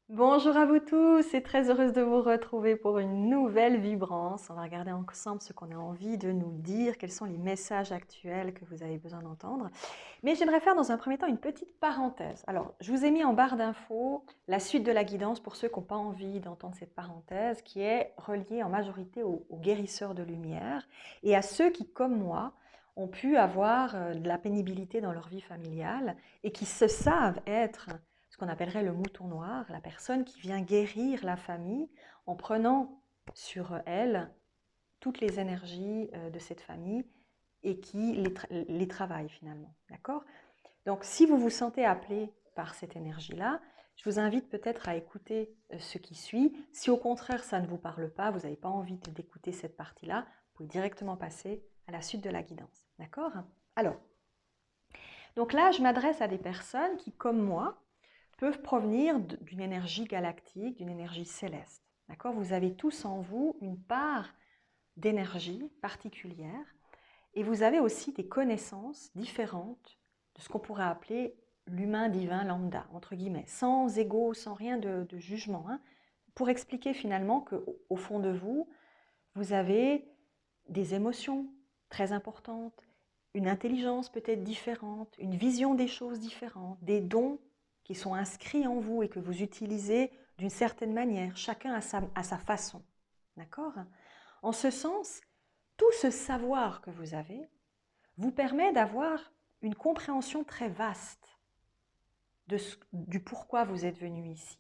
Bonjour à vous tous et très heureuse de vous retrouver pour une nouvelle vibrance. On va regarder ensemble ce qu'on a envie de nous dire, quels sont les messages actuels que vous avez besoin d'entendre. Mais j'aimerais faire dans un premier temps une petite parenthèse. Alors, je vous ai mis en barre d'infos la suite de la guidance pour ceux qui n'ont pas envie d'entendre cette parenthèse, qui est reliée en majorité aux guérisseurs de lumière et à ceux qui, comme moi, ont pu avoir de la pénibilité dans leur vie familiale et qui se savent être ce qu'on appellerait le mouton noir, la personne qui vient guérir la famille en prenant sur elle toutes les énergies de cette famille et qui les travaille finalement. D'accord? Donc, si vous vous sentez appelé par cette énergie-là, je vous invite peut-être à écouter ce qui suit. Si au contraire ça ne vous parle pas, vous n'avez pas envie d'écouter cette partie-là, vous pouvez directement passer à la suite de la guidance. D'accord? Alors, donc là, je m'adresse à des personnes qui, comme moi, peuvent provenir d'une énergie galactique, d'une énergie céleste. D'accord? Vous avez tous en vous une part d'énergie particulière et vous avez aussi des connaissances différentes de ce qu'on pourrait appeler l'humain divin lambda, entre guillemets, sans ego, sans rien de jugement, hein, pour expliquer finalement qu'au fond de vous, vous avez des émotions très importantes, une intelligence peut-être différente, une vision des choses différentes, des dons qui sont inscrits en vous et que vous utilisez d'une certaine manière, chacun à sa façon. D'accord? En ce sens, tout ce savoir que vous avez vous permet d'avoir une compréhension très vaste du pourquoi vous êtes venu ici,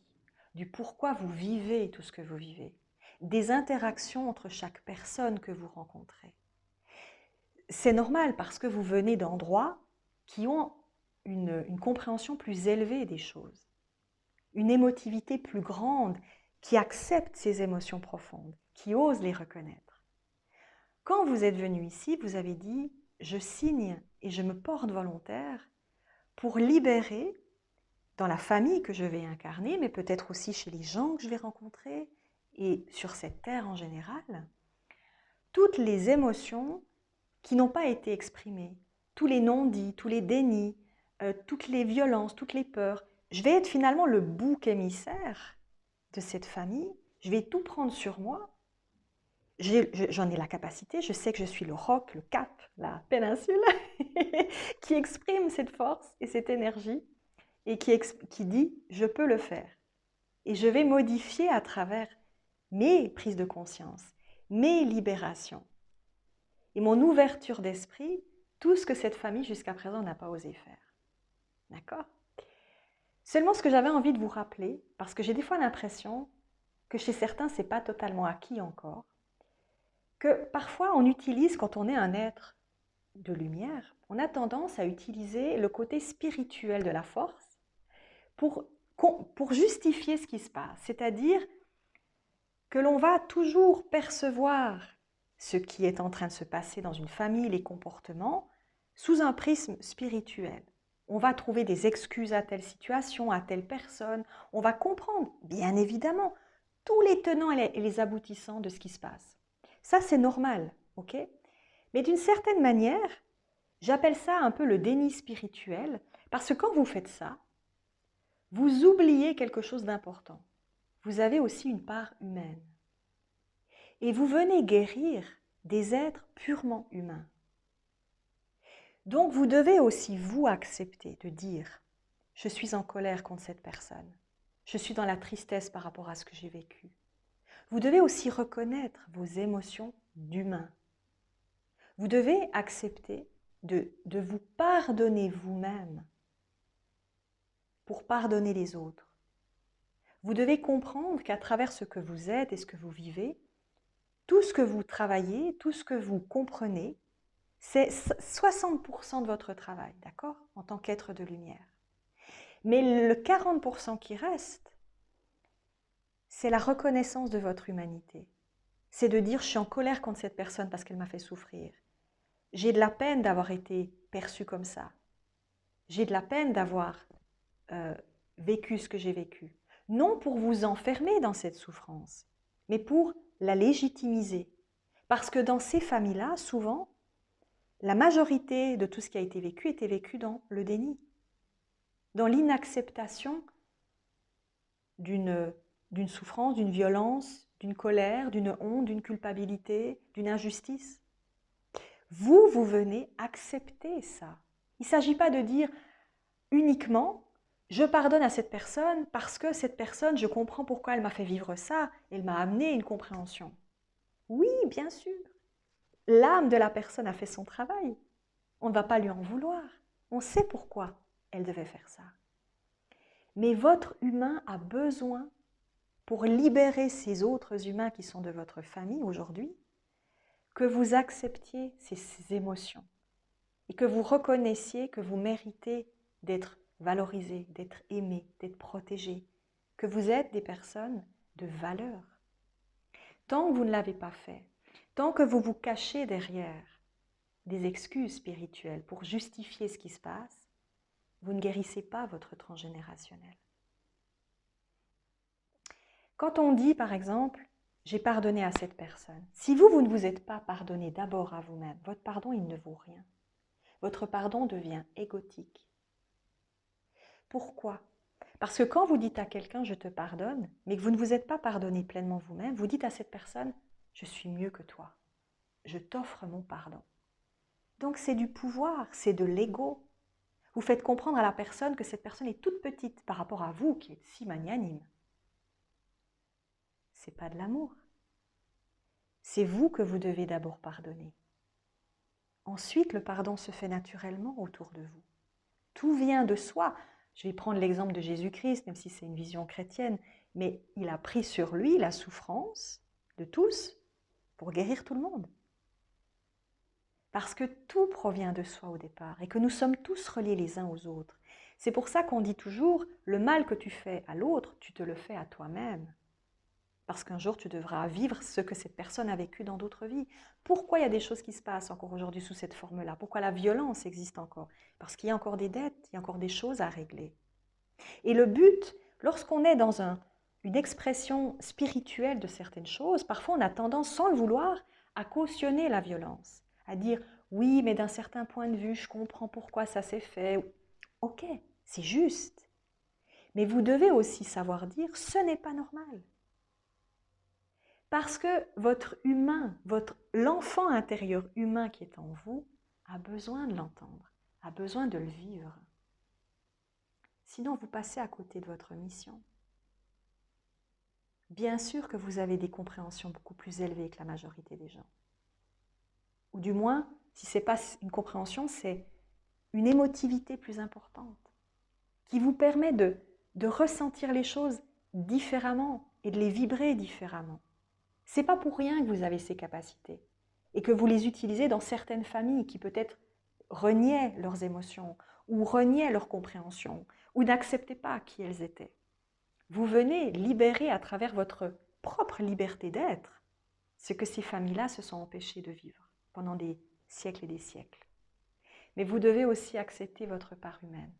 du pourquoi vous vivez tout ce que vous vivez, des interactions entre chaque personne que vous rencontrez. C'est normal parce que vous venez d'endroits qui ont une compréhension plus élevée des choses, une émotivité plus grande, qui accepte ces émotions profondes, qui ose les reconnaître. Quand vous êtes venu ici, vous avez dit « je signe et je me porte volontaire pour libérer dans la famille que je vais incarner, mais peut-être aussi chez les gens que je vais rencontrer et sur cette terre en général, toutes les émotions qui n'ont pas été exprimées, tous les non-dits, tous les dénis, toutes les violences, toutes les peurs. Je vais être finalement le bouc émissaire de cette famille, je vais tout prendre sur moi, j'en ai la capacité, je sais que je suis le roc, le cap, la péninsule, qui exprime cette force et cette énergie et qui dit « je peux le faire ». Et je vais modifier à travers mes prises de conscience, mes libérations et mon ouverture d'esprit, tout ce que cette famille jusqu'à présent n'a pas osé faire. D'accord? Seulement ce que j'avais envie de vous rappeler, parce que j'ai des fois l'impression que chez certains, ce n'est pas totalement acquis encore, que parfois on utilise, quand on est un être de lumière, on a tendance à utiliser le côté spirituel de la force pour justifier ce qui se passe. C'est-à-dire que l'on va toujours percevoir ce qui est en train de se passer dans une famille, les comportements, sous un prisme spirituel. On va trouver des excuses à telle situation, à telle personne. On va comprendre, bien évidemment, tous les tenants et les aboutissants de ce qui se passe. Ça, c'est normal, ok? Mais d'une certaine manière, j'appelle ça un peu le déni spirituel, parce que quand vous faites ça, vous oubliez quelque chose d'important. Vous avez aussi une part humaine. Et vous venez guérir des êtres purement humains. Donc vous devez aussi vous accepter de dire « je suis en colère contre cette personne, je suis dans la tristesse par rapport à ce que j'ai vécu ». Vous devez aussi reconnaître vos émotions d'humain. Vous devez accepter de vous pardonner vous-même pour pardonner les autres. Vous devez comprendre qu'à travers ce que vous êtes et ce que vous vivez, tout ce que vous travaillez, tout ce que vous comprenez, c'est 60% de votre travail, d'accord, en tant qu'être de lumière. Mais le 40% qui reste, c'est la reconnaissance de votre humanité. C'est de dire, je suis en colère contre cette personne parce qu'elle m'a fait souffrir. J'ai de la peine d'avoir été perçue comme ça. J'ai de la peine d'avoir vécu ce que j'ai vécu. Non pour vous enfermer dans cette souffrance, mais pour la légitimiser. Parce que dans ces familles-là, souvent, la majorité de tout ce qui a été vécu était vécu dans le déni, dans l'inacceptation d'une souffrance, d'une violence, d'une colère, d'une honte, d'une culpabilité, d'une injustice. Vous venez accepter ça. Il ne s'agit pas de dire uniquement « je pardonne à cette personne parce que cette personne, je comprends pourquoi elle m'a fait vivre ça, elle m'a amené une compréhension ». Oui, bien sûr. L'âme de la personne a fait son travail. On ne va pas lui en vouloir. On sait pourquoi elle devait faire ça. Mais votre humain a besoin, pour libérer ces autres humains qui sont de votre famille aujourd'hui, que vous acceptiez ces émotions et que vous reconnaissiez que vous méritez d'être valorisé, d'être aimé, d'être protégé, que vous êtes des personnes de valeur. Tant que vous ne l'avez pas fait, tant que vous vous cachez derrière des excuses spirituelles pour justifier ce qui se passe, vous ne guérissez pas votre transgénérationnel. Quand on dit, par exemple, « j'ai pardonné à cette personne », si vous ne vous êtes pas pardonné d'abord à vous-même, votre pardon, il ne vaut rien. Votre pardon devient égotique. Pourquoi? Parce que quand vous dites à quelqu'un « je te pardonne », mais que vous ne vous êtes pas pardonné pleinement vous-même, vous dites à cette personne « je suis mieux que toi, je t'offre mon pardon ». Donc c'est du pouvoir, c'est de l'ego. Vous faites comprendre à la personne que cette personne est toute petite par rapport à vous qui êtes si magnanime. Ce n'est pas de l'amour. C'est vous que vous devez d'abord pardonner. Ensuite, le pardon se fait naturellement autour de vous. Tout vient de soi. Je vais prendre l'exemple de Jésus-Christ, même si c'est une vision chrétienne, mais il a pris sur lui la souffrance de tous pour guérir tout le monde. Parce que tout provient de soi au départ et que nous sommes tous reliés les uns aux autres. C'est pour ça qu'on dit toujours, le mal que tu fais à l'autre, tu te le fais à toi-même. Parce qu'un jour, tu devras vivre ce que cette personne a vécu dans d'autres vies. Pourquoi il y a des choses qui se passent encore aujourd'hui sous cette forme-là? Pourquoi la violence existe encore? Parce qu'il y a encore des dettes, il y a encore des choses à régler. Et le but, lorsqu'on est dans une expression spirituelle de certaines choses, parfois on a tendance, sans le vouloir, à cautionner la violence, à dire « oui, mais d'un certain point de vue, je comprends pourquoi ça s'est fait ». Ok, c'est juste. Mais vous devez aussi savoir dire « ce n'est pas normal ». Parce que votre humain, l'enfant intérieur humain qui est en vous, a besoin de l'entendre, a besoin de le vivre. Sinon, vous passez à côté de votre mission. Bien sûr que vous avez des compréhensions beaucoup plus élevées que la majorité des gens. Ou du moins, si ce n'est pas une compréhension, c'est une émotivité plus importante qui vous permet de ressentir les choses différemment et de les vibrer différemment. Ce n'est pas pour rien que vous avez ces capacités et que vous les utilisez dans certaines familles qui peut-être reniaient leurs émotions ou reniaient leur compréhension ou n'acceptaient pas qui elles étaient. Vous venez libérer à travers votre propre liberté d'être ce que ces familles-là se sont empêchées de vivre pendant des siècles et des siècles. Mais vous devez aussi accepter votre part humaine.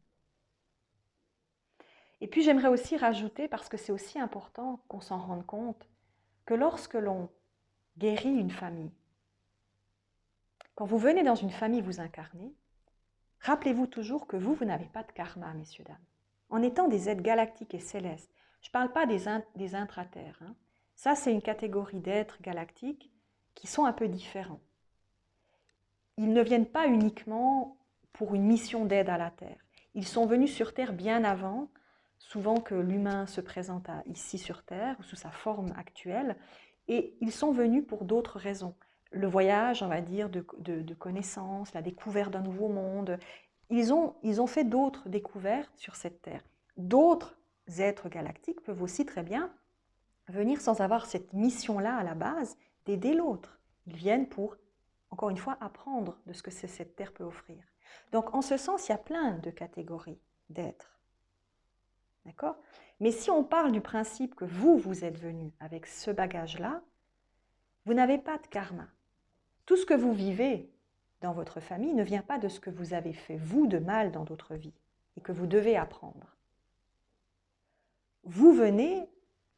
Et puis j'aimerais aussi rajouter, parce que c'est aussi important qu'on s'en rende compte, que lorsque l'on guérit une famille, quand vous venez dans une famille vous incarner, rappelez-vous toujours que vous n'avez pas de karma, messieurs, dames. En étant des êtres galactiques et célestes, je ne parle pas des intraterres. Hein. Ça, c'est une catégorie d'êtres galactiques qui sont un peu différents. Ils ne viennent pas uniquement pour une mission d'aide à la Terre. Ils sont venus sur Terre bien avant, souvent que l'humain se présente ici sur Terre, sous sa forme actuelle, et ils sont venus pour d'autres raisons. Le voyage, on va dire, de connaissances, la découverte d'un nouveau monde. Ils ont fait d'autres découvertes sur cette Terre. D'autres êtres galactiques peuvent aussi très bien venir sans avoir cette mission-là à la base d'aider l'autre. Ils viennent pour, encore une fois, apprendre de ce que cette Terre peut offrir. Donc, en ce sens, il y a plein de catégories d'êtres. D'accord? Mais si on parle du principe que vous êtes venu avec ce bagage-là, vous n'avez pas de karma. Tout ce que vous vivez dans votre famille ne vient pas de ce que vous avez fait, vous, de mal dans d'autres vies, et que vous devez apprendre. Vous venez,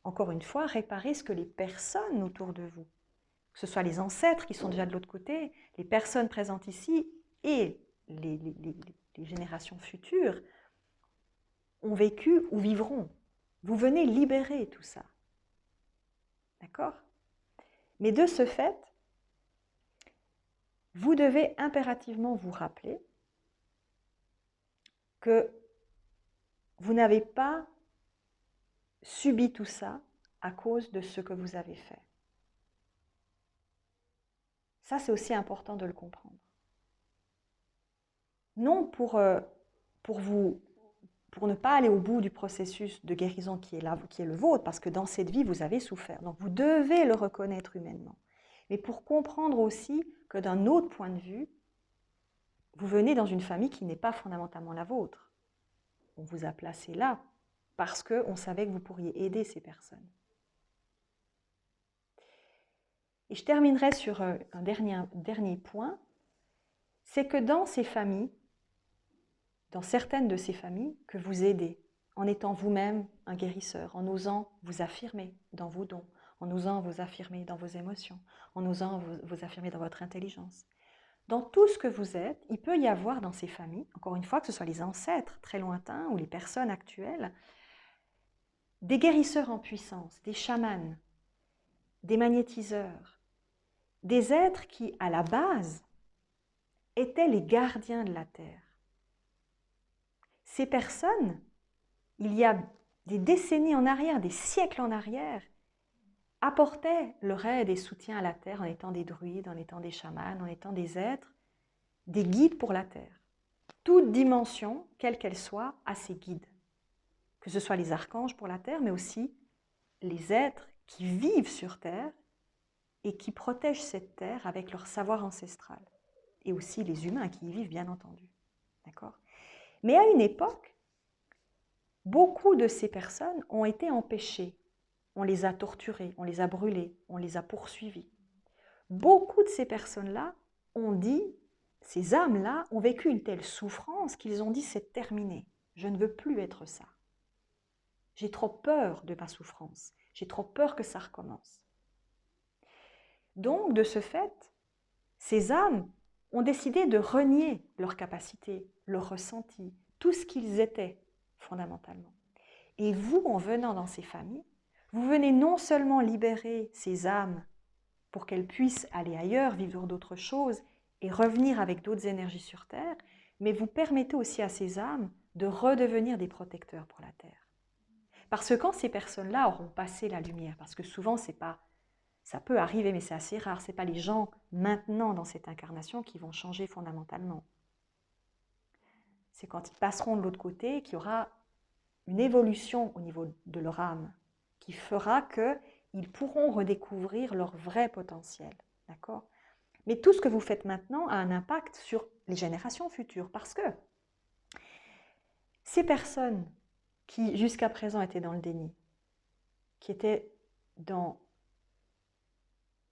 encore une fois, réparer ce que les personnes autour de vous, que ce soit les ancêtres qui sont déjà de l'autre côté, les personnes présentes ici et les générations futures, ont vécu ou vivront. Vous venez libérer tout ça. D'accord? Mais de ce fait, vous devez impérativement vous rappeler que vous n'avez pas subi tout ça à cause de ce que vous avez fait. Ça, c'est aussi important de le comprendre. Non pour ne pas aller au bout du processus de guérison qui est le vôtre, parce que dans cette vie, vous avez souffert. Donc, vous devez le reconnaître humainement. Mais pour comprendre aussi que d'un autre point de vue, vous venez dans une famille qui n'est pas fondamentalement la vôtre. On vous a placé là parce qu'on savait que vous pourriez aider ces personnes. Et je terminerai sur un dernier point, c'est que dans ces familles, dans certaines de ces familles, que vous aidez, en étant vous-même un guérisseur, en osant vous affirmer dans vos dons, en osant vous affirmer dans vos émotions, en osant vous affirmer dans votre intelligence. Dans tout ce que vous êtes, il peut y avoir dans ces familles, encore une fois, que ce soit les ancêtres très lointains ou les personnes actuelles, des guérisseurs en puissance, des chamans, des magnétiseurs, des êtres qui, à la base, étaient les gardiens de la Terre. Ces personnes, il y a des décennies en arrière, des siècles en arrière, apportaient leur aide et soutien à la Terre en étant des druides, en étant des chamans, en étant des êtres, des guides pour la Terre. Toute dimension, quelle qu'elle soit, a ses guides. Que ce soit les archanges pour la Terre, mais aussi les êtres qui vivent sur Terre et qui protègent cette Terre avec leur savoir ancestral. Et aussi les humains qui y vivent, bien entendu. D'accord ? Mais à une époque, beaucoup de ces personnes ont été empêchées. On les a torturées, on les a brûlées, on les a poursuivies. Beaucoup de ces personnes-là ont dit, ces âmes-là ont vécu une telle souffrance qu'ils ont dit c'est terminé, je ne veux plus être ça. J'ai trop peur de ma souffrance, j'ai trop peur que ça recommence. Donc, de ce fait, ces âmes ont décidé de renier leurs capacités, leurs ressentis, tout ce qu'ils étaient fondamentalement. Et vous, en venant dans ces familles, vous venez non seulement libérer ces âmes pour qu'elles puissent aller ailleurs, vivre d'autres choses et revenir avec d'autres énergies sur Terre, mais vous permettez aussi à ces âmes de redevenir des protecteurs pour la Terre. Parce que quand ces personnes-là auront passé la lumière, parce que souvent ça peut arriver, mais c'est assez rare, ce n'est pas les gens maintenant dans cette incarnation qui vont changer fondamentalement. C'est quand ils passeront de l'autre côté qu'il y aura une évolution au niveau de leur âme qui fera qu'ils pourront redécouvrir leur vrai potentiel. D'accord ? Mais tout ce que vous faites maintenant a un impact sur les générations futures parce que ces personnes qui jusqu'à présent étaient dans le déni, qui étaient dans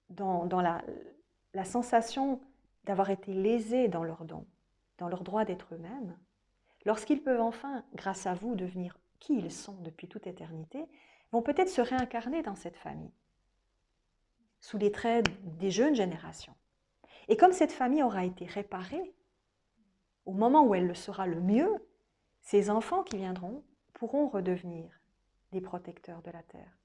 la sensation d'avoir été lésées dans leurs dons, dans leur droit d'être eux-mêmes, lorsqu'ils peuvent enfin, grâce à vous, devenir qui ils sont depuis toute éternité, vont peut-être se réincarner dans cette famille, sous les traits des jeunes générations. Et comme cette famille aura été réparée, au moment où elle le sera le mieux, ces enfants qui viendront pourront redevenir des protecteurs de la Terre,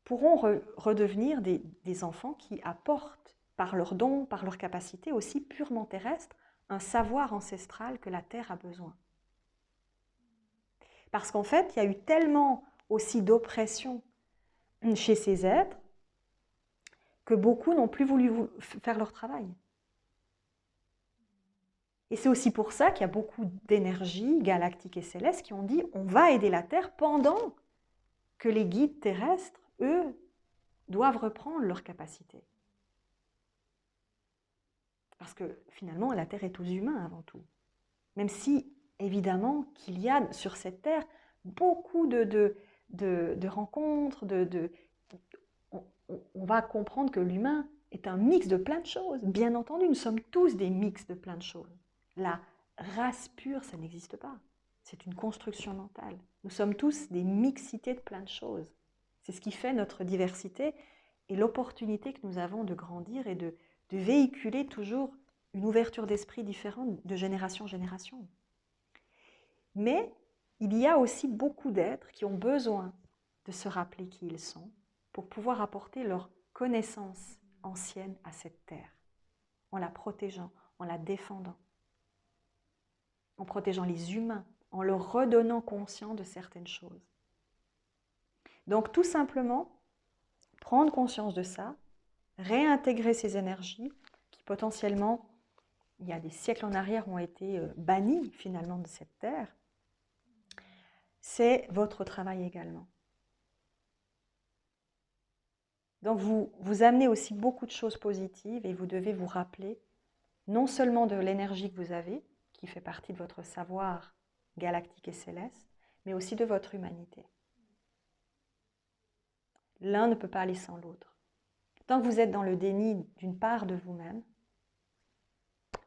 pourront redevenir des enfants qui apportent, par leurs dons, par leurs capacités aussi purement terrestres, un savoir ancestral que la Terre a besoin. Parce qu'en fait, il y a eu tellement aussi d'oppression chez ces êtres que beaucoup n'ont plus voulu faire leur travail. Et c'est aussi pour ça qu'il y a beaucoup d'énergies galactiques et célestes qui ont dit on va aider la Terre pendant que les guides terrestres, eux, doivent reprendre leurs capacités. Parce que finalement, la Terre est aux humains avant tout. Même si, évidemment, qu'il y a sur cette Terre beaucoup de rencontres, on va comprendre que l'humain est un mix de plein de choses. Bien entendu, nous sommes tous des mix de plein de choses. La race pure, ça n'existe pas. C'est une construction mentale. Nous sommes tous des mixités de plein de choses. C'est ce qui fait notre diversité et l'opportunité que nous avons de grandir et de véhiculer toujours une ouverture d'esprit différente de génération en génération. Mais il y a aussi beaucoup d'êtres qui ont besoin de se rappeler qui ils sont pour pouvoir apporter leur connaissance ancienne à cette terre, en la protégeant, en la défendant, en protégeant les humains, en leur redonnant conscience de certaines choses. Donc tout simplement, prendre conscience de ça, réintégrer ces énergies qui potentiellement, il y a des siècles en arrière, ont été bannies finalement de cette terre, c'est votre travail également. Donc vous amenez aussi beaucoup de choses positives et vous devez vous rappeler non seulement de l'énergie que vous avez, qui fait partie de votre savoir galactique et céleste, mais aussi de votre humanité. L'un ne peut pas aller sans l'autre. Tant que vous êtes dans le déni d'une part de vous-même,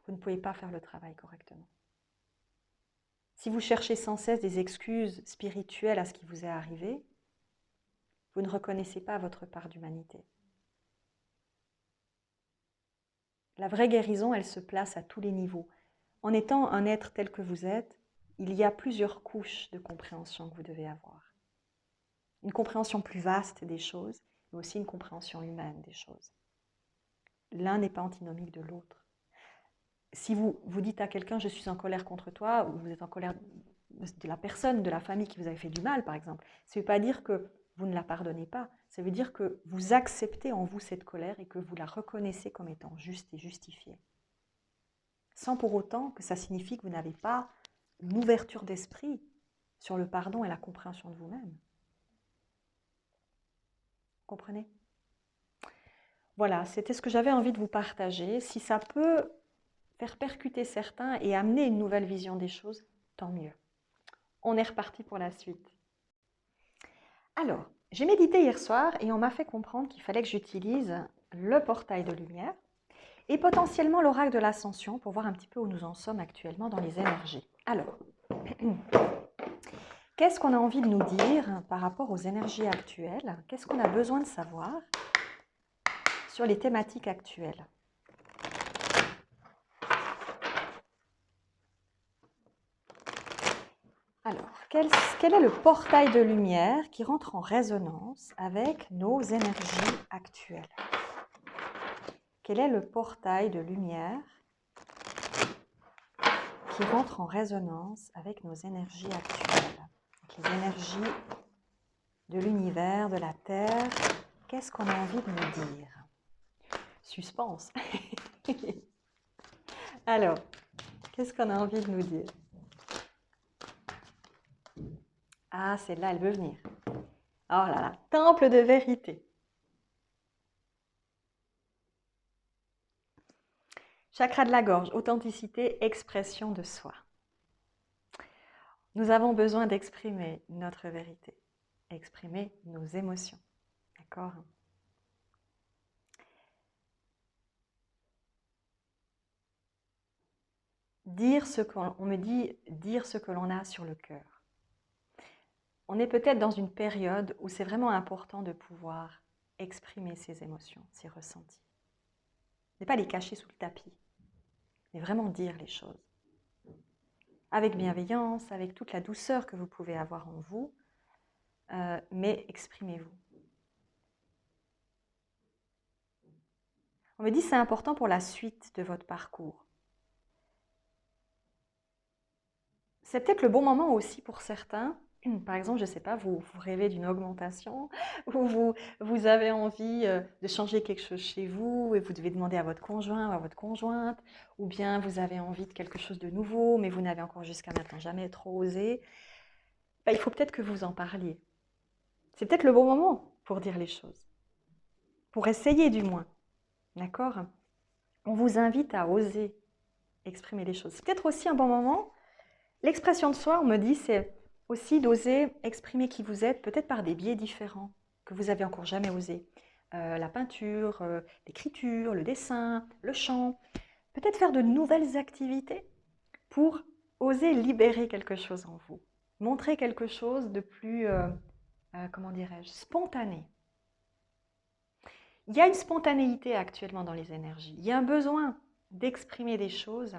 vous ne pouvez pas faire le travail correctement. Si vous cherchez sans cesse des excuses spirituelles à ce qui vous est arrivé, vous ne reconnaissez pas votre part d'humanité. La vraie guérison, elle se place à tous les niveaux. En étant un être tel que vous êtes, il y a plusieurs couches de compréhension que vous devez avoir. Une compréhension plus vaste des choses, mais aussi une compréhension humaine des choses. L'un n'est pas antinomique de l'autre. Si vous dites à quelqu'un « je suis en colère contre toi » ou vous êtes en colère de la personne, de la famille qui vous avait fait du mal, par exemple, ça ne veut pas dire que vous ne la pardonnez pas. Ça veut dire que vous acceptez en vous cette colère et que vous la reconnaissez comme étant juste et justifiée. Sans pour autant que ça signifie que vous n'avez pas une ouverture d'esprit sur le pardon et la compréhension de vous-même. Comprenez? Voilà, c'était ce que j'avais envie de vous partager. Si ça peut faire percuter certains et amener une nouvelle vision des choses, tant mieux. On est reparti pour la suite. Alors, j'ai médité hier soir et on m'a fait comprendre qu'il fallait que j'utilise le portail de lumière et potentiellement l'oracle de l'ascension pour voir un petit peu où nous en sommes actuellement dans les énergies. Alors, qu'est-ce qu'on a envie de nous dire par rapport aux énergies actuelles? Qu'est-ce qu'on a besoin de savoir sur les thématiques actuelles? Alors, quel est le portail de lumière qui rentre en résonance avec nos énergies actuelles? Quel est le portail de lumière qui rentre en résonance avec nos énergies actuelles, avec les énergies de l'univers, de la Terre? Qu'est-ce qu'on a envie de nous dire? Suspense. Alors, qu'est-ce qu'on a envie de nous dire? Ah, celle-là, elle veut venir. Oh là là, temple de vérité. Chakra de la gorge, authenticité, expression de soi. Nous avons besoin d'exprimer notre vérité, exprimer nos émotions. D'accord? On me dit dire ce que l'on a sur le cœur. On est peut-être dans une période où c'est vraiment important de pouvoir exprimer ses émotions, ses ressentis. Ne pas les cacher sous le tapis, mais vraiment dire les choses. Avec bienveillance, avec toute la douceur que vous pouvez avoir en vous, mais exprimez-vous. On me dit que c'est important pour la suite de votre parcours. C'est peut-être le bon moment aussi pour certains. Par exemple, je ne sais pas, vous rêvez d'une augmentation ou vous avez envie de changer quelque chose chez vous et vous devez demander à votre conjoint ou à votre conjointe, ou bien vous avez envie de quelque chose de nouveau, mais vous n'avez encore jusqu'à maintenant jamais trop osé. Il faut peut-être que vous en parliez. C'est peut-être le bon moment pour dire les choses, pour essayer du moins. D'accord? On vous invite à oser exprimer les choses. C'est peut-être aussi un bon moment. L'expression de soi, on me dit, c'est aussi d'oser exprimer qui vous êtes, peut-être par des biais différents que vous n'avez encore jamais osé. La peinture, l'écriture, le dessin, le chant. Peut-être faire de nouvelles activités pour oser libérer quelque chose en vous. Montrer quelque chose de plus, comment dirais-je, spontané. Il y a une spontanéité actuellement dans les énergies. Il y a un besoin d'exprimer des choses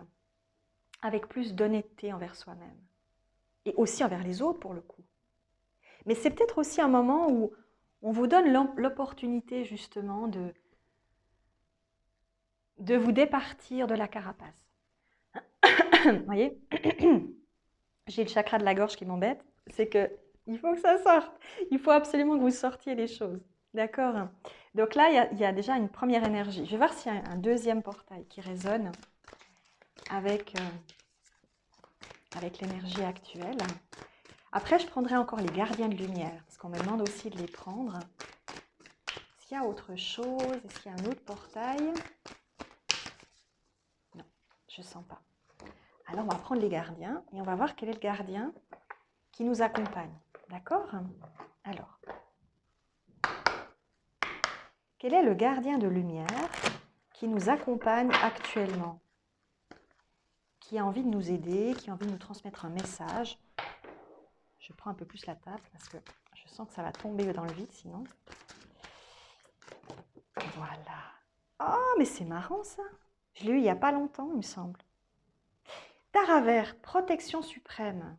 avec plus d'honnêteté envers soi-même. et aussi envers les autres pour le coup. Mais c'est peut-être aussi un moment où on vous donne l'opportunité justement de vous départir de la carapace. Vous voyez, j'ai le chakra de la gorge qui m'embête, c'est que il faut que ça sorte. Il faut absolument que vous sortiez les choses. D'accord? Donc là, il y a déjà une première énergie. Je vais voir s'il y a un deuxième portail qui résonne avec l'énergie actuelle. Après, je prendrai encore les gardiens de lumière, parce qu'on me demande aussi de les prendre. Est-ce qu'il y a autre chose? Est-ce qu'il y a un autre portail? Non, je ne sens pas. Alors, on va prendre les gardiens et on va voir quel est le gardien qui nous accompagne. D'accord? Alors, quel est le gardien de lumière qui nous accompagne actuellement? Qui a envie de nous aider, qui a envie de nous transmettre un message? Je prends un peu plus la table parce que je sens que ça va tomber dans le vide sinon. Voilà. Oh, mais c'est marrant ça. Je l'ai eu il n'y a pas longtemps, il me semble. Taravert, protection suprême.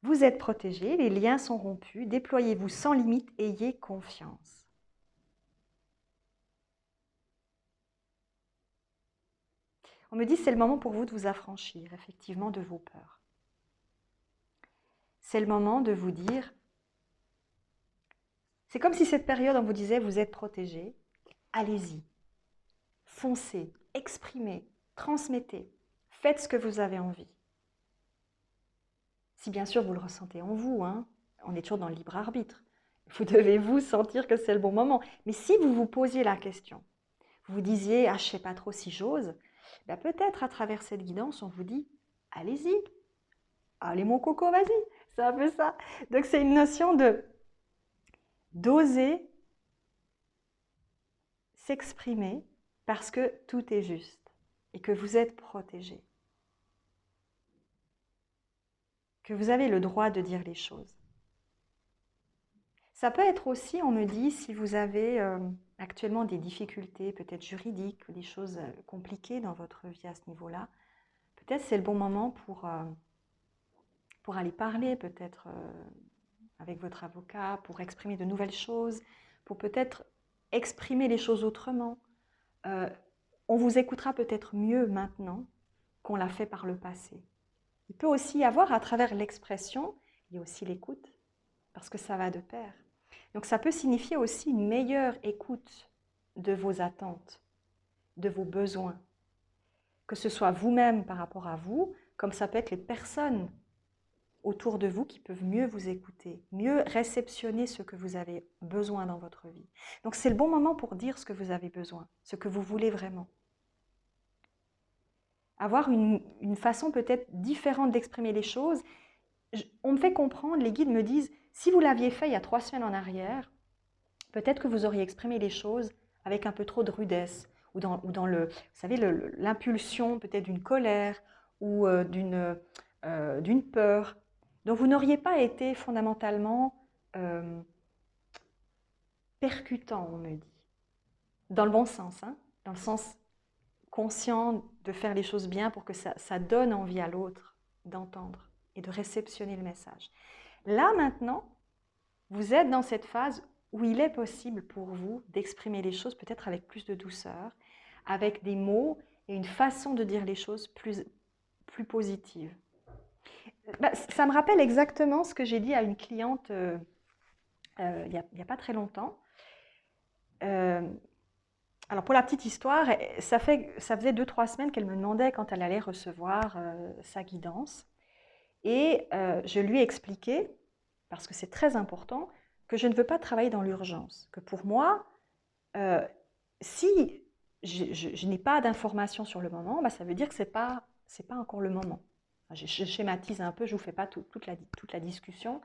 Vous êtes protégés, les liens sont rompus, déployez-vous sans limite, ayez confiance. On me dit c'est le moment pour vous de vous affranchir, effectivement, de vos peurs. C'est le moment de vous dire, c'est comme si cette période, on vous disait, vous êtes protégés, allez-y, foncez, exprimez, transmettez, faites ce que vous avez envie. Si bien sûr vous le ressentez en vous, hein, on est toujours dans le libre arbitre. Vous devez vous sentir que c'est le bon moment. Mais si vous vous posiez la question, vous vous disiez, ah, je ne sais pas trop si j'ose, ben peut-être à travers cette guidance, on vous dit, allez-y, allez mon coco, vas-y, c'est un peu ça. Donc c'est une notion d'oser s'exprimer parce que tout est juste et que vous êtes protégé. Que vous avez le droit de dire les choses. Ça peut être aussi, on me dit, si vous avez actuellement des difficultés, peut-être juridiques, ou des choses compliquées dans votre vie à ce niveau-là, peut-être c'est le bon moment pour aller parler, peut-être avec votre avocat, pour exprimer de nouvelles choses, pour peut-être exprimer les choses autrement. On vous écoutera peut-être mieux maintenant qu'on l'a fait par le passé. Il peut aussi y avoir, à travers l'expression, il y a aussi l'écoute, parce que ça va de pair. Donc ça peut signifier aussi une meilleure écoute de vos attentes, de vos besoins. Que ce soit vous-même par rapport à vous, comme ça peut être les personnes autour de vous qui peuvent mieux vous écouter, mieux réceptionner ce que vous avez besoin dans votre vie. Donc c'est le bon moment pour dire ce que vous avez besoin, ce que vous voulez vraiment. Avoir une façon peut-être différente d'exprimer les choses. On me fait comprendre, les guides me disent, si vous l'aviez fait il y a 3 semaines en arrière, peut-être que vous auriez exprimé les choses avec un peu trop de rudesse, ou dans vous savez, l'impulsion peut-être d'une colère, ou d'une peur. Donc vous n'auriez pas été fondamentalement percutant, on me dit. Dans le bon sens, hein, dans le sens conscient de faire les choses bien pour que ça donne envie à l'autre d'entendre et de réceptionner le message. Là maintenant, vous êtes dans cette phase où il est possible pour vous d'exprimer les choses peut-être avec plus de douceur, avec des mots et une façon de dire les choses plus positive. Ça me rappelle exactement ce que j'ai dit à une cliente il n'y a pas très longtemps. Alors pour la petite histoire, ça faisait 2-3 semaines qu'elle me demandait quand elle allait recevoir sa guidance. Et je lui ai expliqué, parce que c'est très important, que je ne veux pas travailler dans l'urgence. Que pour moi, si je n'ai pas d'informations sur le moment, bah, ça veut dire que ce n'est pas encore le moment. Je schématise un peu, je ne vous fais pas toute la discussion.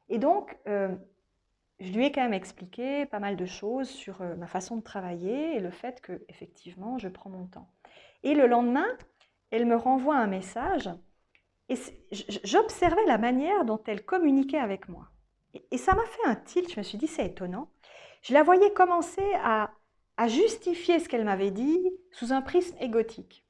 Et donc, je lui ai quand même expliqué pas mal de choses sur ma façon de travailler et le fait que, effectivement, je prends mon temps. Et le lendemain, elle me renvoie un message et j'observais la manière dont elle communiquait avec moi. Et ça m'a fait un tilt, je me suis dit, c'est étonnant. Je la voyais commencer à justifier ce qu'elle m'avait dit sous un prisme égotique.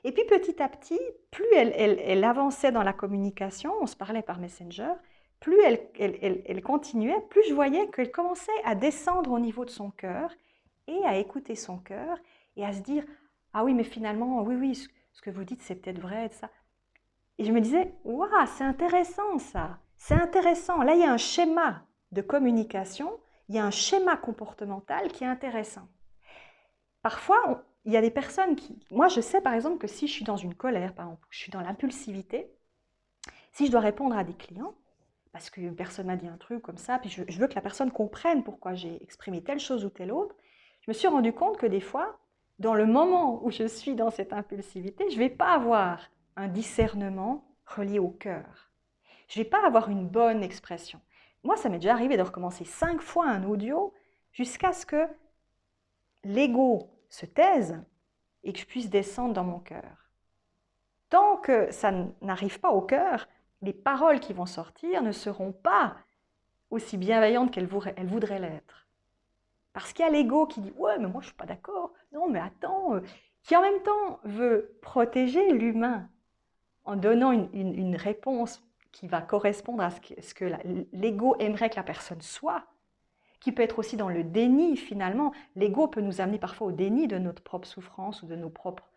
Et puis petit à petit, plus elle avançait dans la communication, on se parlait par Messenger, plus elle continuait, plus je voyais qu'elle commençait à descendre au niveau de son cœur et à écouter son cœur et à se dire « Ah oui, mais finalement, oui, ce que vous dites, c'est peut-être vrai, ça. » Et je me disais « Waouh, c'est intéressant ça, c'est intéressant. Là, il y a un schéma de communication, il y a un schéma comportemental qui est intéressant. » Parfois, il y a des personnes qui... Moi, je sais par exemple que si je suis dans une colère, par exemple, je suis dans l'impulsivité, si je dois répondre à des clients, parce qu'une personne m'a dit un truc comme ça, puis je veux que la personne comprenne pourquoi j'ai exprimé telle chose ou telle autre, je me suis rendu compte que des fois, dans le moment où je suis dans cette impulsivité, je ne vais pas avoir un discernement relié au cœur. Je ne vais pas avoir une bonne expression. Moi, ça m'est déjà arrivé de recommencer 5 fois un audio jusqu'à ce que l'ego se taise et que je puisse descendre dans mon cœur. Tant que ça n'arrive pas au cœur, les paroles qui vont sortir ne seront pas aussi bienveillantes qu'elles voudraient l'être. Parce qu'il y a l'ego qui dit « Ouais, mais moi je ne suis pas d'accord. Non, mais attends », qui en même temps veut protéger l'humain en donnant une réponse qui va correspondre à ce que l'ego aimerait que la personne soit, qui peut être aussi dans le déni finalement. L'ego peut nous amener parfois au déni de notre propre souffrance ou de nos propres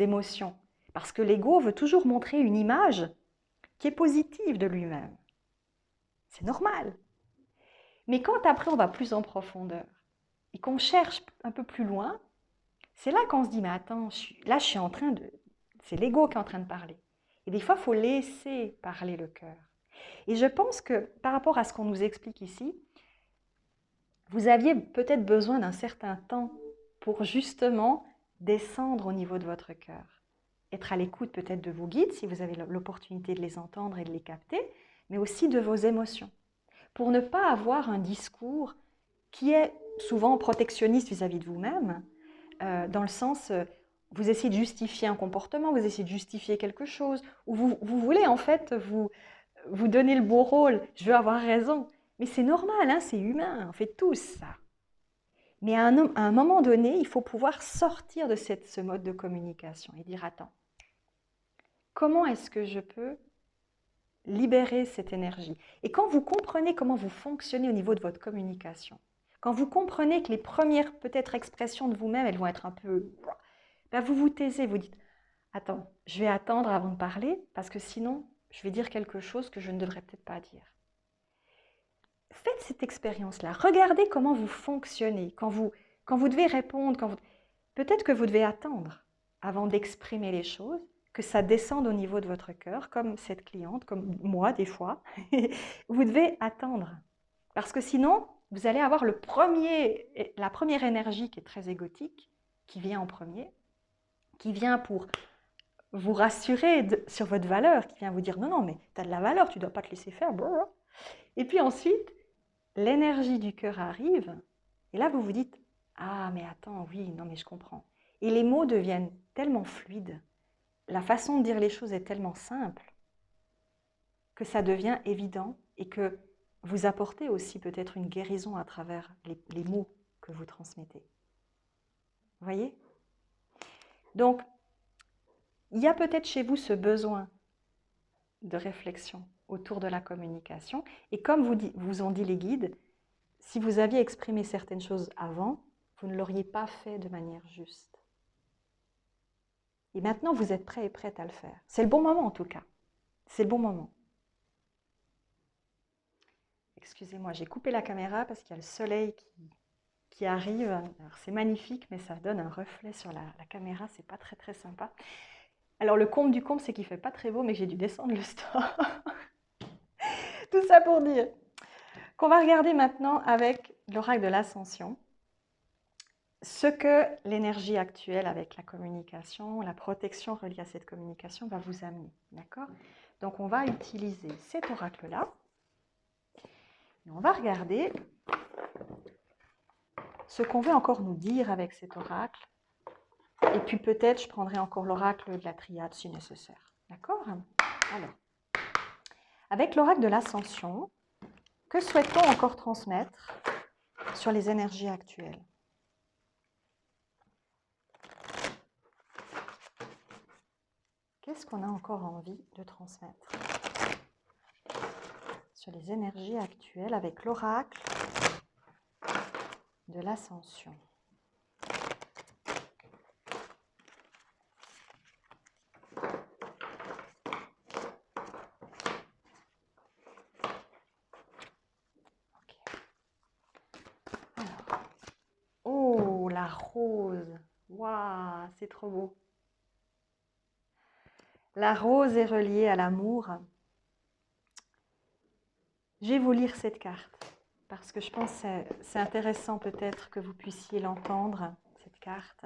émotions. Parce que l'ego veut toujours montrer une image qui est positive de lui-même. C'est normal. Mais quand après on va plus en profondeur et qu'on cherche un peu plus loin, c'est là qu'on se dit, mais attends, là je suis en train de... C'est l'ego qui est en train de parler. Et des fois, il faut laisser parler le cœur. Et je pense que par rapport à ce qu'on nous explique ici, vous aviez peut-être besoin d'un certain temps pour justement descendre au niveau de votre cœur. Être à l'écoute peut-être de vos guides, si vous avez l'opportunité de les entendre et de les capter, mais aussi de vos émotions. Pour ne pas avoir un discours qui est souvent protectionniste vis-à-vis de vous-même, dans le sens, vous essayez de justifier un comportement, vous essayez de justifier quelque chose, ou vous voulez en fait vous donner le beau rôle, je veux avoir raison. Mais c'est normal, hein, c'est humain, on fait tous ça. Mais à un moment donné, il faut pouvoir sortir de ce mode de communication et dire, attends, comment est-ce que je peux libérer cette énergie? Et quand vous comprenez comment vous fonctionnez au niveau de votre communication, quand vous comprenez que les premières peut-être expressions de vous-même, elles vont être un peu... Ben vous vous taisez, vous dites, attends, je vais attendre avant de parler, parce que sinon, je vais dire quelque chose que je ne devrais peut-être pas dire. Faites cette expérience-là. Regardez comment vous fonctionnez. Quand vous devez répondre, peut-être que vous devez attendre avant d'exprimer les choses, que ça descende au niveau de votre cœur, comme cette cliente, comme moi des fois. Vous devez attendre. Parce que sinon, vous allez avoir la première énergie qui est très égotique, qui vient en premier, qui vient pour vous rassurer sur votre valeur, qui vient vous dire « Non, non, mais tu as de la valeur, tu ne dois pas te laisser faire. » Et puis ensuite, l'énergie du cœur arrive, et là vous vous dites « Ah, mais attends, oui, non, mais je comprends. » Et les mots deviennent tellement fluides, la façon de dire les choses est tellement simple, que ça devient évident et que vous apportez aussi peut-être une guérison à travers les mots que vous transmettez. Vous voyez? Donc, il y a peut-être chez vous ce besoin de réflexion autour de la communication. Et comme vous ont dit les guides, si vous aviez exprimé certaines choses avant, vous ne l'auriez pas fait de manière juste. Et maintenant, vous êtes prêt et prête à le faire. C'est le bon moment en tout cas. C'est le bon moment. Excusez-moi, j'ai coupé la caméra parce qu'il y a le soleil qui arrive. Alors c'est magnifique, mais ça donne un reflet sur la caméra, c'est pas très très sympa. Alors le comble du comble, c'est qu'il ne fait pas très beau, mais que j'ai dû descendre le store. Tout ça pour dire qu'on va regarder maintenant avec l'oracle de l'ascension ce que l'énergie actuelle avec la communication, la protection reliée à cette communication va vous amener. D'accord? Donc on va utiliser cet oracle-là. Et on va regarder ce qu'on veut encore nous dire avec cet oracle. Et puis peut-être je prendrai encore l'oracle de la triade si nécessaire. D'accord? Alors, avec l'oracle de l'ascension, que souhaite-t-on encore transmettre sur les énergies actuelles? Qu'est-ce qu'on a encore envie de transmettre sur les énergies actuelles avec l'oracle de l'ascension? Alors, oh, la rose. Waouh, c'est trop beau. La rose est reliée à l'amour. Je vais vous lire cette carte parce que je pense que c'est intéressant peut-être que vous puissiez l'entendre, cette carte.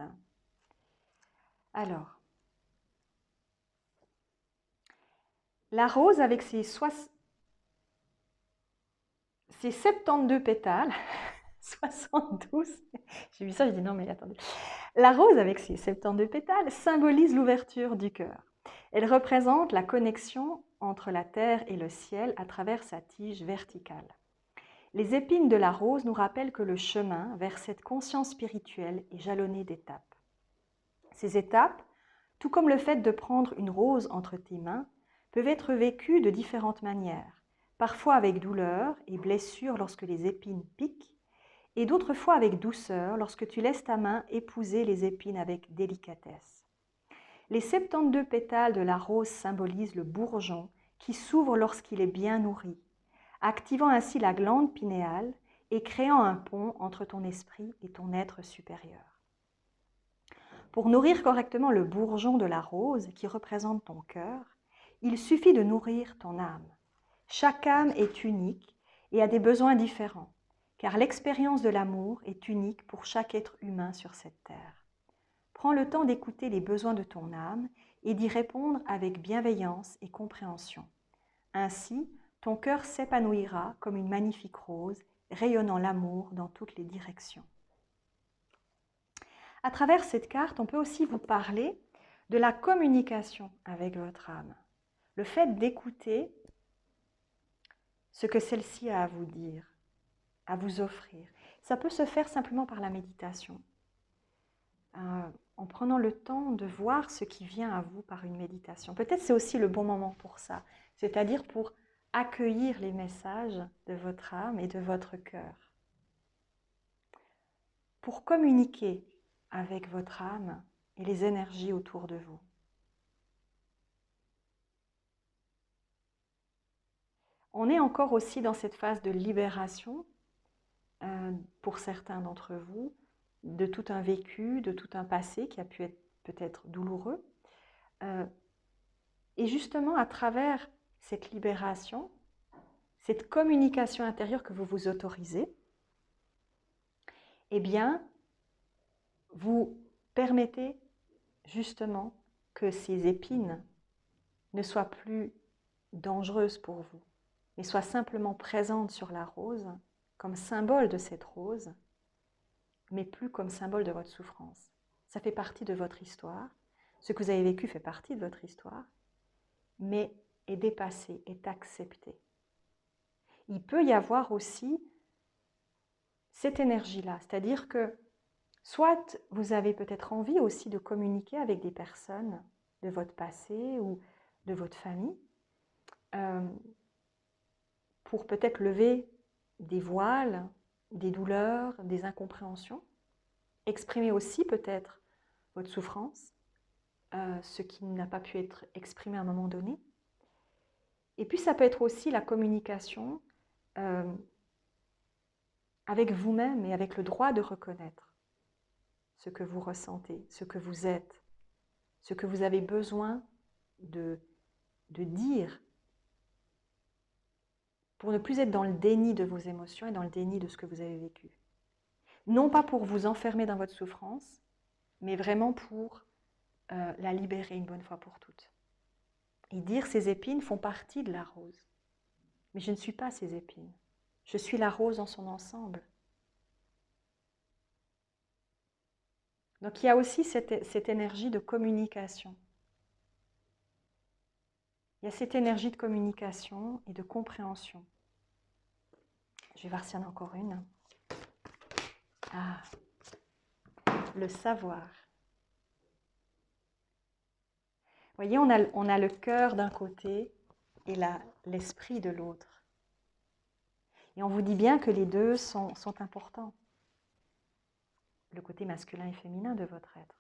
Alors, la rose avec ses 72 pétales, 72, j'ai vu ça, j'ai dit non mais attendez. La rose avec ses 72 pétales symbolise l'ouverture du cœur. Elle représente la connexion entre la terre et le ciel à travers sa tige verticale. Les épines de la rose nous rappellent que le chemin vers cette conscience spirituelle est jalonné d'étapes. Ces étapes, tout comme le fait de prendre une rose entre tes mains, peuvent être vécues de différentes manières, parfois avec douleur et blessure lorsque les épines piquent, et d'autres fois avec douceur lorsque tu laisses ta main épouser les épines avec délicatesse. Les 72 pétales de la rose symbolisent le bourgeon qui s'ouvre lorsqu'il est bien nourri, activant ainsi la glande pinéale et créant un pont entre ton esprit et ton être supérieur. Pour nourrir correctement le bourgeon de la rose qui représente ton cœur, il suffit de nourrir ton âme. Chaque âme est unique et a des besoins différents, car l'expérience de l'amour est unique pour chaque être humain sur cette terre. Prends le temps d'écouter les besoins de ton âme et d'y répondre avec bienveillance et compréhension. Ainsi, ton cœur s'épanouira comme une magnifique rose, rayonnant l'amour dans toutes les directions. À travers cette carte, on peut aussi vous parler de la communication avec votre âme. Le fait d'écouter ce que celle-ci a à vous dire, à vous offrir. Ça peut se faire simplement par la méditation. En prenant le temps de voir ce qui vient à vous par une méditation. Peut-être c'est aussi le bon moment pour ça, c'est-à-dire pour accueillir les messages de votre âme et de votre cœur. Pour communiquer avec votre âme et les énergies autour de vous. On est encore aussi dans cette phase de libération, pour certains d'entre vous, de tout un vécu, de tout un passé qui a pu être peut-être douloureux. Et justement, à travers cette libération, cette communication intérieure que vous vous autorisez, eh bien, vous permettez justement que ces épines ne soient plus dangereuses pour vous, mais soient simplement présentes sur la rose, comme symbole de cette rose, mais plus comme symbole de votre souffrance. Ça fait partie de votre histoire. Ce que vous avez vécu fait partie de votre histoire, mais est dépassé, est accepté. Il peut y avoir aussi cette énergie-là, c'est-à-dire que soit vous avez peut-être envie aussi de communiquer avec des personnes de votre passé ou de votre famille pour peut-être lever des voiles, des douleurs, des incompréhensions, exprimer aussi peut-être votre souffrance, ce qui n'a pas pu être exprimé à un moment donné. Et puis ça peut être aussi la communication avec vous-même et avec le droit de reconnaître ce que vous ressentez, ce que vous êtes, ce que vous avez besoin de dire pour ne plus être dans le déni de vos émotions et dans le déni de ce que vous avez vécu. Non pas pour vous enfermer dans votre souffrance, mais vraiment pour la libérer une bonne fois pour toutes. Et dire ces épines font partie de la rose. Mais je ne suis pas ces épines. Je suis la rose dans son ensemble. Donc il y a aussi cette énergie de communication. Il y a cette énergie de communication et de compréhension. Je vais voir s'il y en a encore une. Ah, le savoir. Voyez, on a le cœur d'un côté et l'esprit de l'autre. Et on vous dit bien que les deux sont importants. Le côté masculin et féminin de votre être.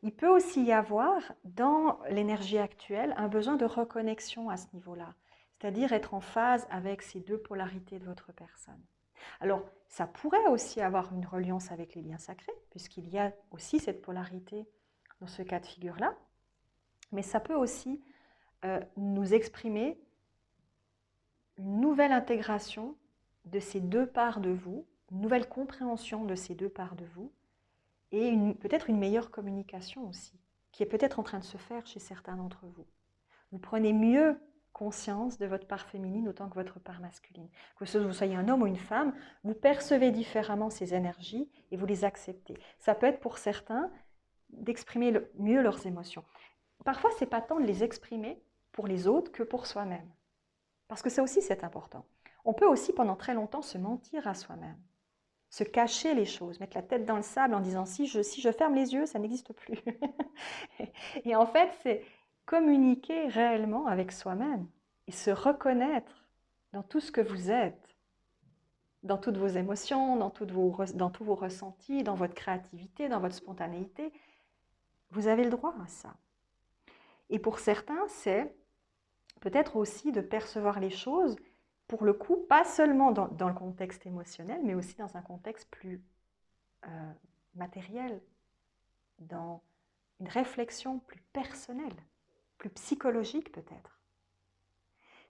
Il peut aussi y avoir, dans l'énergie actuelle, un besoin de reconnexion à ce niveau-là. C'est-à-dire être en phase avec ces deux polarités de votre personne. Alors, ça pourrait aussi avoir une reliance avec les liens sacrés, puisqu'il y a aussi cette polarité dans ce cas de figure-là. Mais ça peut aussi nous exprimer une nouvelle intégration de ces deux parts de vous, une nouvelle compréhension de ces deux parts de vous, et peut-être une meilleure communication aussi, qui est peut-être en train de se faire chez certains d'entre vous. Vous prenez mieux conscience de votre part féminine autant que votre part masculine. Que vous soyez un homme ou une femme, vous percevez différemment ces énergies et vous les acceptez. Ça peut être pour certains d'exprimer mieux leurs émotions. Parfois, ce n'est pas tant de les exprimer pour les autres que pour soi-même. Parce que ça aussi, c'est important. On peut aussi pendant très longtemps se mentir à soi-même. Se cacher les choses, mettre la tête dans le sable en disant si je ferme les yeux, ça n'existe plus. Et en fait, c'est communiquer réellement avec soi-même et se reconnaître dans tout ce que vous êtes, dans toutes vos émotions, dans tous vos ressentis, dans votre créativité, dans votre spontanéité. Vous avez le droit à ça. Et pour certains, c'est peut-être aussi de percevoir les choses, pour le coup, pas seulement dans le contexte émotionnel, mais aussi dans un contexte plus matériel, dans une réflexion plus personnelle, plus psychologique peut-être.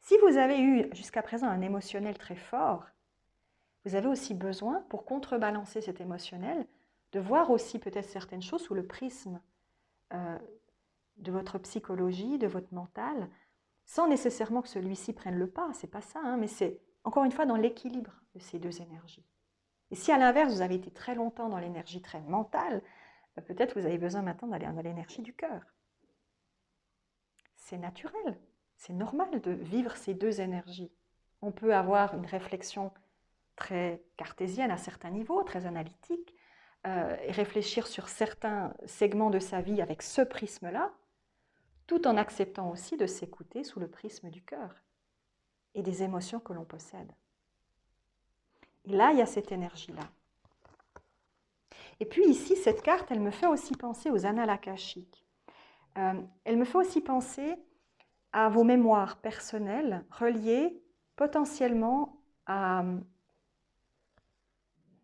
Si vous avez eu jusqu'à présent un émotionnel très fort, vous avez aussi besoin, pour contrebalancer cet émotionnel, de voir aussi peut-être certaines choses sous le prisme de votre psychologie, de votre mental, sans nécessairement que celui-ci prenne le pas, c'est pas ça, hein, mais c'est encore une fois dans l'équilibre de ces deux énergies. Et si à l'inverse, vous avez été très longtemps dans l'énergie très mentale, peut-être vous avez besoin maintenant d'aller dans l'énergie du cœur. C'est naturel, c'est normal de vivre ces deux énergies. On peut avoir une réflexion très cartésienne à certains niveaux, très analytique, et réfléchir sur certains segments de sa vie avec ce prisme-là, tout en acceptant aussi de s'écouter sous le prisme du cœur et des émotions que l'on possède. Et là, il y a cette énergie-là. Et puis ici, cette carte, elle me fait aussi penser aux annales akashiques. Elle me fait aussi penser à vos mémoires personnelles reliées potentiellement à...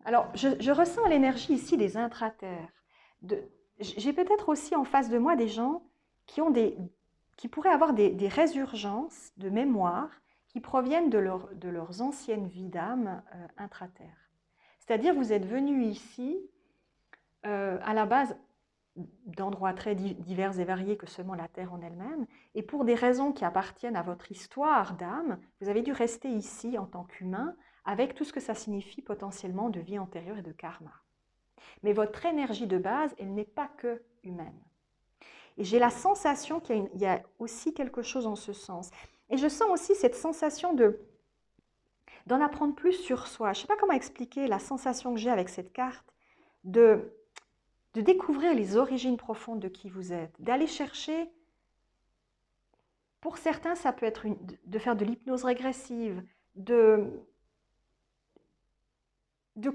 Alors, je ressens l'énergie ici des intraterres. J'ai peut-être aussi en face de moi des gens qui pourraient avoir des résurgences de mémoire qui proviennent de leurs anciennes vies d'âme intraterres. C'est-à-dire, vous êtes venus ici, à la base, d'endroits très divers et variés que seulement la Terre en elle-même, et pour des raisons qui appartiennent à votre histoire d'âme, vous avez dû rester ici en tant qu'humain, avec tout ce que ça signifie potentiellement de vie antérieure et de karma. Mais votre énergie de base, elle n'est pas que humaine. Et j'ai la sensation qu'il y a aussi quelque chose en ce sens. Et je sens aussi cette sensation d'en apprendre plus sur soi. Je ne sais pas comment expliquer la sensation que j'ai avec cette carte, de découvrir les origines profondes de qui vous êtes, d'aller chercher, pour certains, ça peut être de faire de l'hypnose régressive, de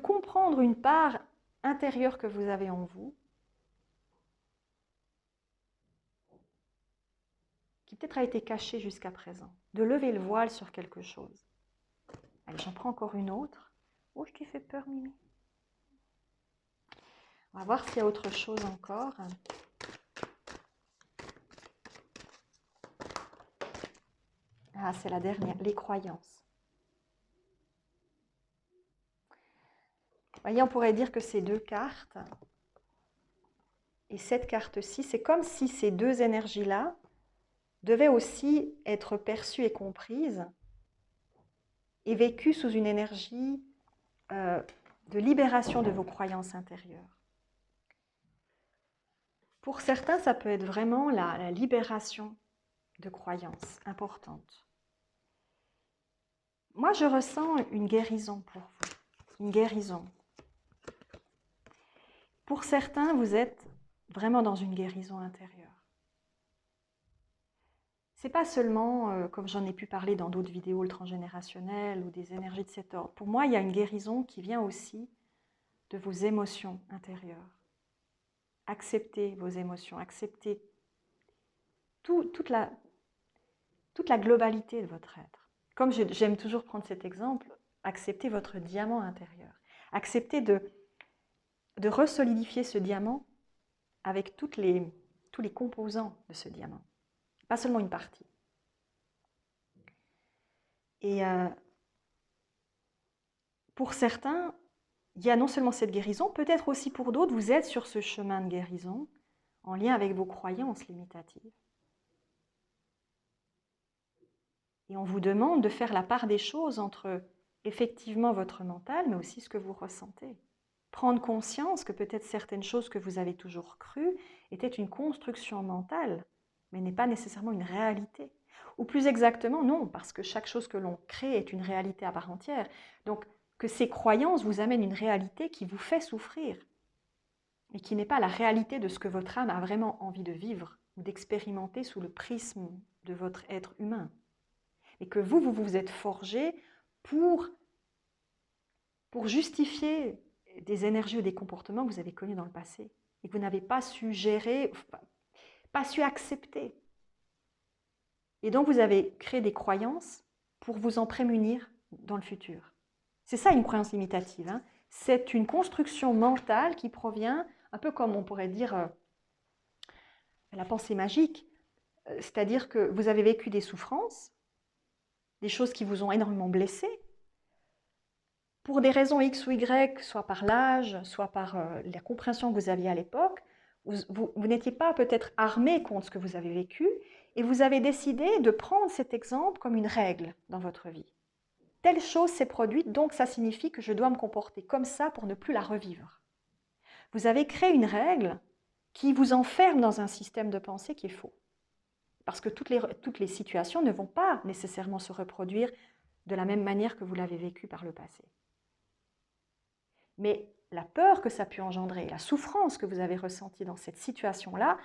comprendre une part intérieure que vous avez en vous, qui peut-être a été cachée jusqu'à présent, de lever le voile sur quelque chose. Allez, j'en prends encore une autre. Oh, je t'ai fait peur, Mimi. On va voir s'il y a autre chose encore. Ah, c'est la dernière, les croyances. Vous voyez, on pourrait dire que ces deux cartes et cette carte-ci, c'est comme si ces deux énergies-là devaient aussi être perçues et comprises et vécues sous une énergie de libération de vos croyances intérieures. Pour certains, ça peut être vraiment la libération de croyances importantes. Moi, je ressens une guérison pour vous, une guérison. Pour certains, vous êtes vraiment dans une guérison intérieure. c'est pas seulement, comme j'en ai pu parler dans d'autres vidéos, le transgénérationnel ou des énergies de cet ordre. Pour moi, il y a une guérison qui vient aussi de vos émotions intérieures. Acceptez vos émotions, acceptez toute la globalité de votre être. Comme j'aime toujours prendre cet exemple, acceptez votre diamant intérieur. Acceptez de resolidifier ce diamant avec tous les composants de ce diamant, pas seulement une partie. Et pour certains, il y a non seulement cette guérison, peut-être aussi pour d'autres, vous êtes sur ce chemin de guérison en lien avec vos croyances limitatives. Et on vous demande de faire la part des choses entre effectivement votre mental, mais aussi ce que vous ressentez. Prendre conscience que peut-être certaines choses que vous avez toujours crues étaient une construction mentale, mais n'est pas nécessairement une réalité. Ou plus exactement, non, parce que chaque chose que l'on crée est une réalité à part entière. Donc, que ces croyances vous amènent une réalité qui vous fait souffrir, et qui n'est pas la réalité de ce que votre âme a vraiment envie de vivre ou d'expérimenter sous le prisme de votre être humain. Et que vous vous êtes forgé pour justifier des énergies ou des comportements que vous avez connus dans le passé et que vous n'avez pas su gérer, pas su accepter. Et donc vous avez créé des croyances pour vous en prémunir dans le futur. C'est ça une croyance limitative, hein. C'est une construction mentale qui provient, un peu comme on pourrait dire la pensée magique, c'est-à-dire que vous avez vécu des souffrances, des choses qui vous ont énormément blessé, pour des raisons X ou Y, soit par l'âge, soit par la compréhension que vous aviez à l'époque, vous n'étiez pas peut-être armé contre ce que vous avez vécu, et vous avez décidé de prendre cet exemple comme une règle dans votre vie. Telle chose s'est produite, donc ça signifie que je dois me comporter comme ça pour ne plus la revivre. Vous avez créé une règle qui vous enferme dans un système de pensée qui est faux. Parce que toutes les situations ne vont pas nécessairement se reproduire de la même manière que vous l'avez vécu par le passé. Mais la peur que ça a pu engendrer, la souffrance que vous avez ressentie dans cette situation-là,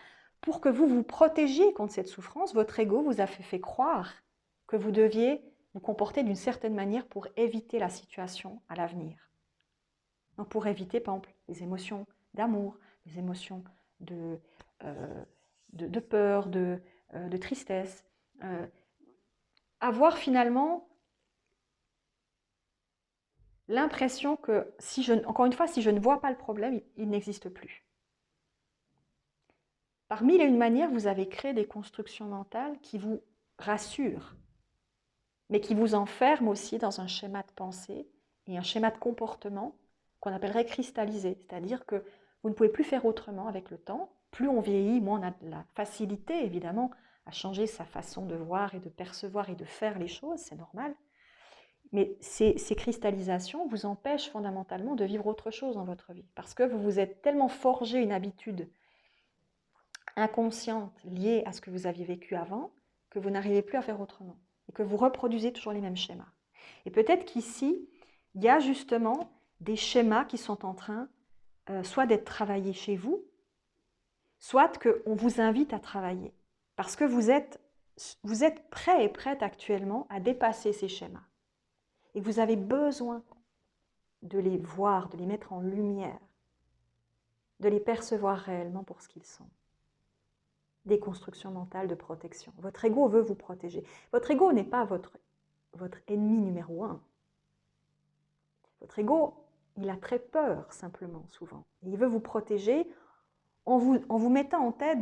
pour que vous vous protégiez contre cette souffrance, votre ego vous a fait croire que vous deviez vous comporter d'une certaine manière pour éviter la situation à l'avenir. Donc pour éviter, par exemple, les émotions d'amour, les émotions de peur, de tristesse. Avoir finalement l'impression que, encore une fois, si je ne vois pas le problème, il n'existe plus. Par mille et une manières, vous avez créé des constructions mentales qui vous rassurent, mais qui vous enferment aussi dans un schéma de pensée et un schéma de comportement qu'on appellerait cristallisé, c'est-à-dire que vous ne pouvez plus faire autrement avec le temps. Plus on vieillit, moins on a de la facilité, évidemment, à changer sa façon de voir et de percevoir et de faire les choses, c'est normal. Mais ces cristallisations vous empêchent fondamentalement de vivre autre chose dans votre vie, parce que vous vous êtes tellement forgé une habitude inconsciente liée à ce que vous aviez vécu avant, que vous n'arrivez plus à faire autrement, et que vous reproduisez toujours les mêmes schémas. Et peut-être qu'ici, il y a justement des schémas qui sont en train soit d'être travaillés chez vous, soit qu'on vous invite à travailler, parce que vous êtes prêt et prête actuellement à dépasser ces schémas. Et vous avez besoin de les voir, de les mettre en lumière, de les percevoir réellement pour ce qu'ils sont. Des constructions mentales de protection. Votre ego veut vous protéger. Votre ego n'est pas votre ennemi numéro 1. Votre ego, il a très peur simplement, souvent. Et il veut vous protéger en vous mettant en tête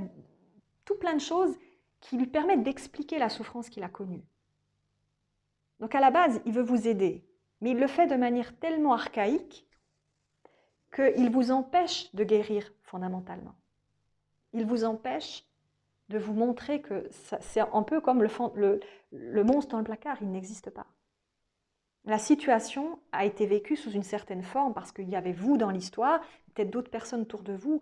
tout plein de choses qui lui permettent d'expliquer la souffrance qu'il a connue. Donc à la base, il veut vous aider, mais il le fait de manière tellement archaïque qu'il vous empêche de guérir fondamentalement. Il vous empêche de vous montrer que c'est un peu comme le monstre dans le placard, il n'existe pas. La situation a été vécue sous une certaine forme parce qu'il y avait vous dans l'histoire, peut-être d'autres personnes autour de vous.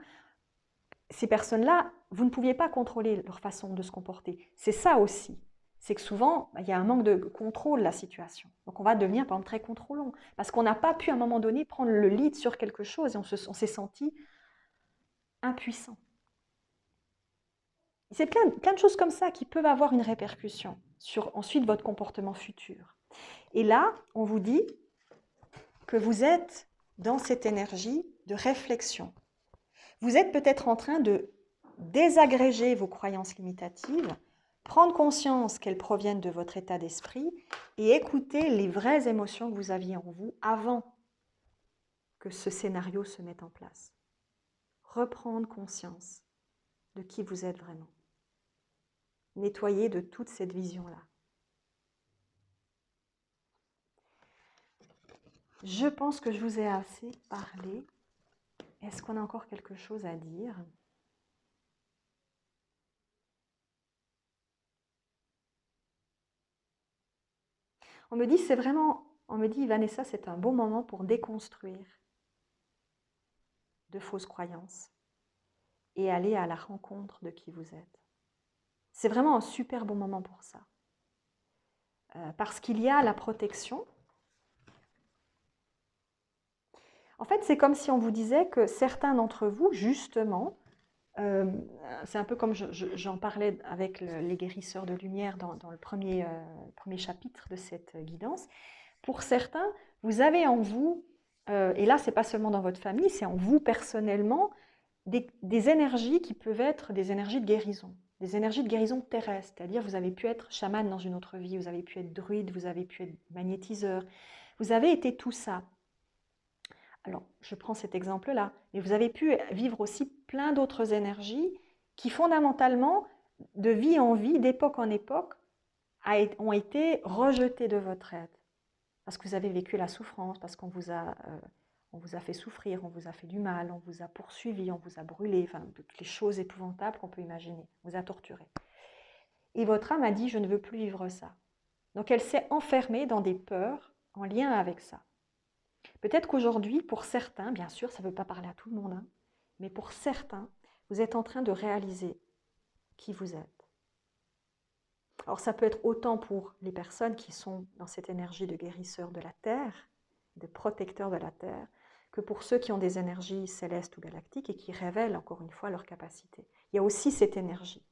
Ces personnes-là, vous ne pouviez pas contrôler leur façon de se comporter. C'est ça aussi. C'est que souvent, il y a un manque de contrôle de la situation. Donc on va devenir, par exemple, très contrôlant. Parce qu'on n'a pas pu, à un moment donné, prendre le lead sur quelque chose et on s'est senti impuissant. C'est plein de choses comme ça qui peuvent avoir une répercussion sur ensuite votre comportement futur. Et là, on vous dit que vous êtes dans cette énergie de réflexion. Vous êtes peut-être en train de désagréger vos croyances limitatives, prendre conscience qu'elles proviennent de votre état d'esprit et écouter les vraies émotions que vous aviez en vous avant que ce scénario se mette en place. Reprendre conscience de qui vous êtes vraiment. Nettoyer de toute cette vision-là. Je pense que je vous ai assez parlé. Est-ce qu'on a encore quelque chose à dire ? On me dit Vanessa, c'est un bon moment pour déconstruire de fausses croyances et aller à la rencontre de qui vous êtes. C'est vraiment un super bon moment pour ça. Parce qu'il y a la protection. En fait, c'est comme si on vous disait que certains d'entre vous, justement, c'est un peu comme j'en parlais avec les guérisseurs de lumière dans le premier chapitre de cette guidance. Pour certains, vous avez en vous, et là, ce n'est pas seulement dans votre famille, c'est en vous personnellement, des énergies qui peuvent être des énergies de guérison. Des énergies de guérison terrestre, c'est-à-dire vous avez pu être chaman dans une autre vie, vous avez pu être druide, vous avez pu être magnétiseur, vous avez été tout ça. Alors, je prends cet exemple-là, mais vous avez pu vivre aussi plein d'autres énergies qui fondamentalement, de vie en vie, d'époque en époque, ont été rejetées de votre être. Parce que vous avez vécu la souffrance, parce qu'on vous a fait souffrir, on vous a fait du mal, on vous a poursuivi, on vous a brûlé, enfin, toutes les choses épouvantables qu'on peut imaginer, on vous a torturé. Et votre âme a dit, je ne veux plus vivre ça. Donc elle s'est enfermée dans des peurs en lien avec ça. Peut-être qu'aujourd'hui, pour certains, bien sûr, ça ne veut pas parler à tout le monde, hein, mais pour certains, vous êtes en train de réaliser qui vous êtes. Alors ça peut être autant pour les personnes qui sont dans cette énergie de guérisseur de la Terre, de protecteur de la Terre, que pour ceux qui ont des énergies célestes ou galactiques et qui révèlent encore une fois leur capacité. Il y a aussi cette énergie.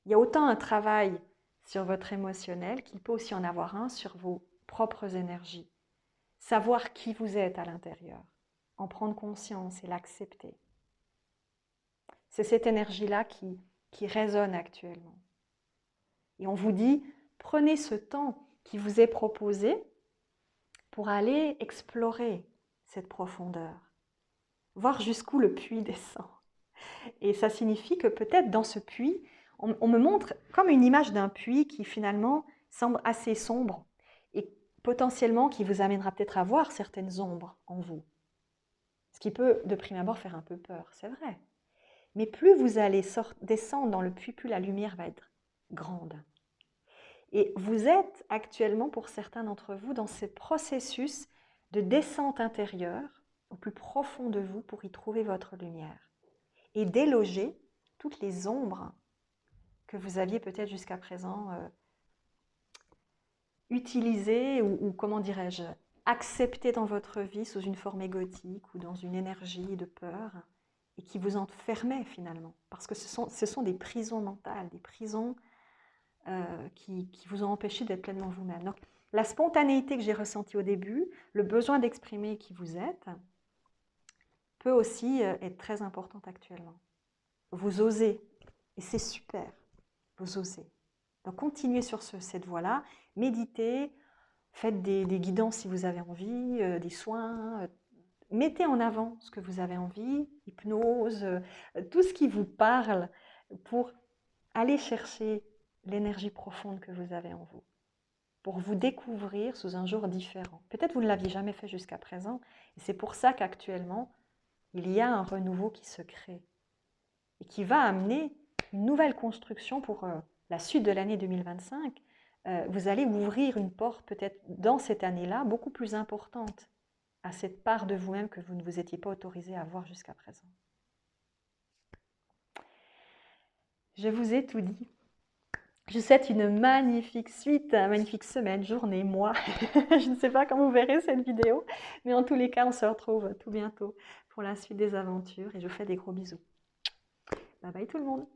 Il y a autant un travail sur votre émotionnel qu'il peut aussi en avoir un sur vos propres énergies. Savoir qui vous êtes à l'intérieur, en prendre conscience et l'accepter. C'est cette énergie-là qui résonne actuellement. Et on vous dit, prenez ce temps qui vous est proposé pour aller explorer cette profondeur, voir jusqu'où le puits descend. Et ça signifie que peut-être dans ce puits, on me montre comme une image d'un puits qui finalement semble assez sombre et potentiellement qui vous amènera peut-être à voir certaines ombres en vous. Ce qui peut de prime abord faire un peu peur, c'est vrai. Mais plus vous allez descendre dans le puits, plus la lumière va être grande. Et vous êtes actuellement, pour certains d'entre vous, dans ce processus de descente intérieure au plus profond de vous pour y trouver votre lumière et déloger toutes les ombres que vous aviez peut-être jusqu'à présent utilisées ou comment dirais-je, acceptées dans votre vie sous une forme égotique ou dans une énergie de peur et qui vous enfermaient finalement. Parce que ce sont des prisons mentales, des prisons qui vous ont empêché d'être pleinement vous-même. Donc, la spontanéité que j'ai ressentie au début, le besoin d'exprimer qui vous êtes, peut aussi être très importante actuellement. Vous osez, et c'est super, vous osez. Donc, continuez sur cette voie-là, méditez, faites des guidances si vous avez envie, des soins, mettez en avant ce que vous avez envie, hypnose, tout ce qui vous parle pour aller chercher l'énergie profonde que vous avez en vous, pour vous découvrir sous un jour différent. Peut-être vous ne l'aviez jamais fait jusqu'à présent, et c'est pour ça qu'actuellement, il y a un renouveau qui se crée et qui va amener une nouvelle construction pour la suite de l'année 2025. Vous allez ouvrir une porte peut-être dans cette année-là beaucoup plus importante à cette part de vous-même que vous ne vous étiez pas autorisé à voir jusqu'à présent. Je vous ai tout dit. Je vous souhaite une magnifique suite, une magnifique semaine, journée, mois. Je ne sais pas quand vous verrez cette vidéo, mais en tous les cas, on se retrouve tout bientôt pour la suite des aventures et je vous fais des gros bisous. Bye bye tout le monde.